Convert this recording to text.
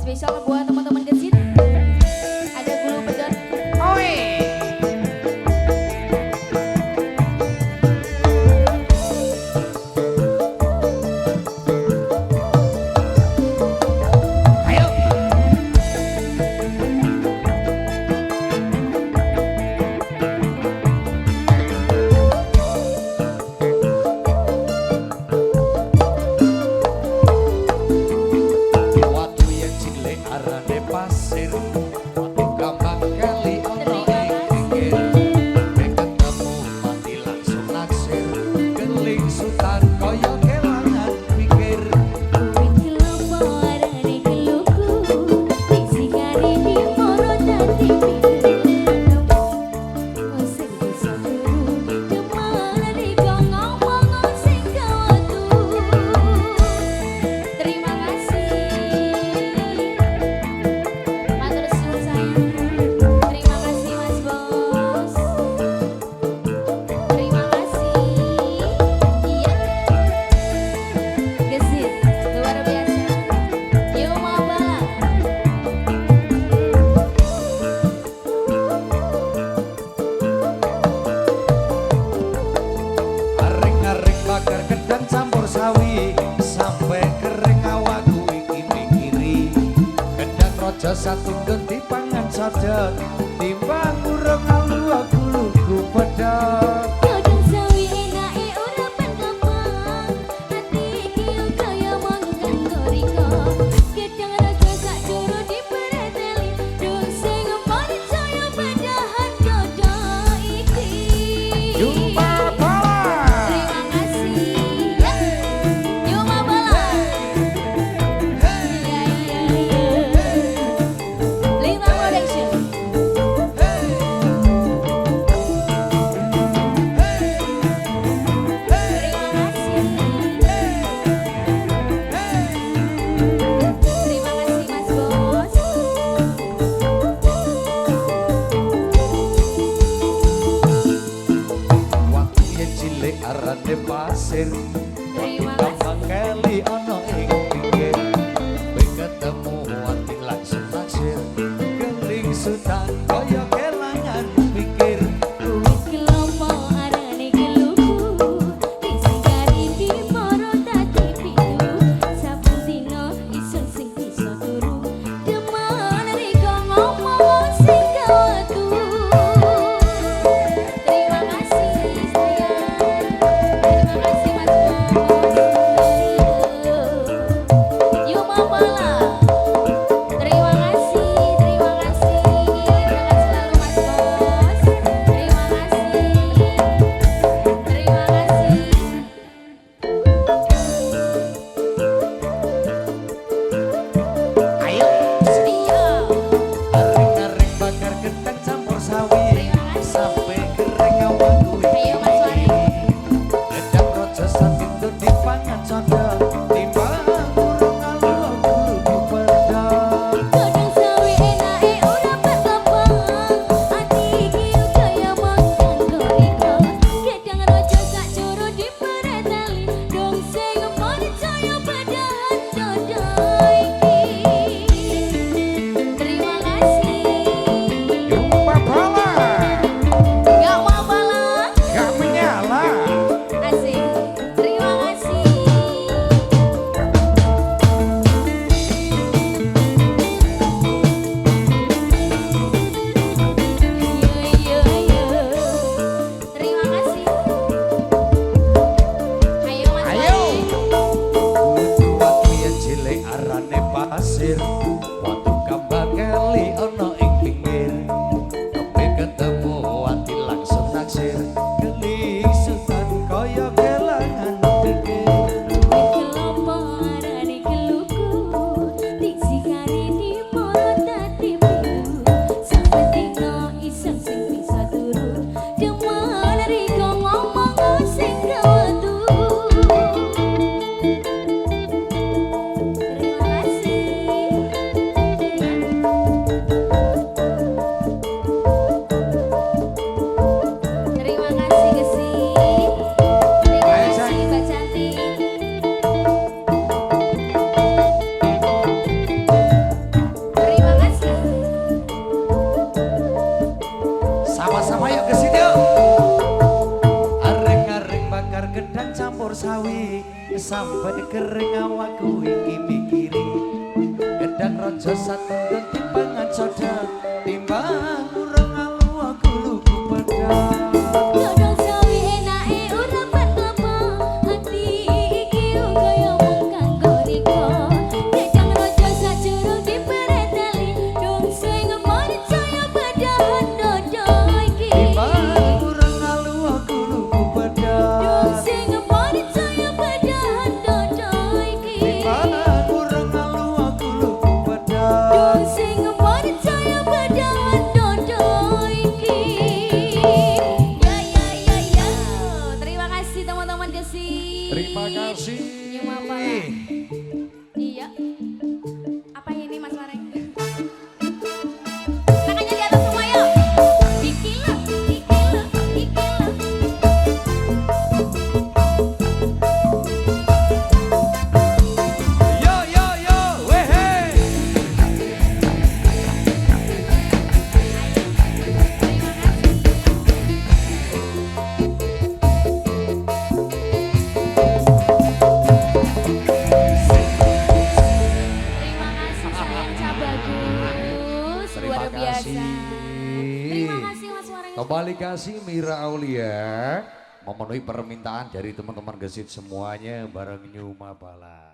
Spesial buat teman-teman kecil. Ada gulu pedot. Oi. Ayo. Waktu yang cilik arane pasir. Waktu gampang kali ono ing pinggir. Nek ketemu mati langsung naksir. Geling sultan koyo kelangan mikir. Kuwi kelopo arane keluku. Ning sikari di moro dadi pitu. Musik bisa turu. Cuma riko ngomong sing gawatu. Terima kasih. Matur suwun sayang. Terima kasih Mas Bos. Terima kasih. Iya. Gesit luar biasa. Yuk mabala. Aring-aring bakar kedang campur sawi sampai kering awakku iki mikiri. Kedang raja satunggal dipangan sadar timbang urung alu aku lugu pedot. Kodong sawi enake urapan gampang. Hati iki kaya mangkan goriko. Gedang raja sak jero dipereteli. Dung sing percaya pedahan dodo iki. Jumpa bola. Terima kasih ya. Yuk mabala. Iya iya iya. Lima Production. Terima kasih. Terima kasih Mas Bos. Waktu yang cilik arane pasir. Terima Gampang kali ono ing pinggir. Kowe ketemu hati langsung naksir. Geling sultan koyo kelangan mikir. Kuwi kelopo arane keluku. Ning sikari di moro dadi pitu. Saben dina isun sing bisa turu. Demen riko ngomong sing gawatu. Terima kasih sayang. Terima kasih Mas Bos. Yuk mabala. Terima kasih, terima kasih. Sehat selalu Mas Bos. Terima kasih. Terima kasih. Ayo. Iya. Aring-aring bakar kedang campur sawi Terima kasih. sampai kering awakku Ayo, Mas Wari. Gedang raja satunggal dipangan sadar timbang urung alu aku lugu sawi sampai kering awakku iki mikiri gedang raja satun timbangan codot timbang urang alu aku lugu pedang. Godhong sawi enake urapan klapa ati iki kaya mung kanggo riko gedang raja sajurung dipereteli dong sing percaya padahal dodo iki Timbang urang alu aku lugu dong pedang. sing percaya padahal dodo iki Timbang urang alu aku lugu pedang. dong sing percaya padahal dodo iki ya terima kasih teman-teman Gesit. Terima kasih. Nyium apa? Iya. Apa ini Mas Wareng? Tangannya di atas semua yuk. Dikilap, dikilap, dikilap. Yo, wehe. Terima kasih Ca bagus. Terima Luar biasa. kasih. Terima kasih Mas Wareng. Kembali kasih Mira Aulia memenuhi permintaan dari teman-teman Gesit semuanya bareng Nyuma Bala.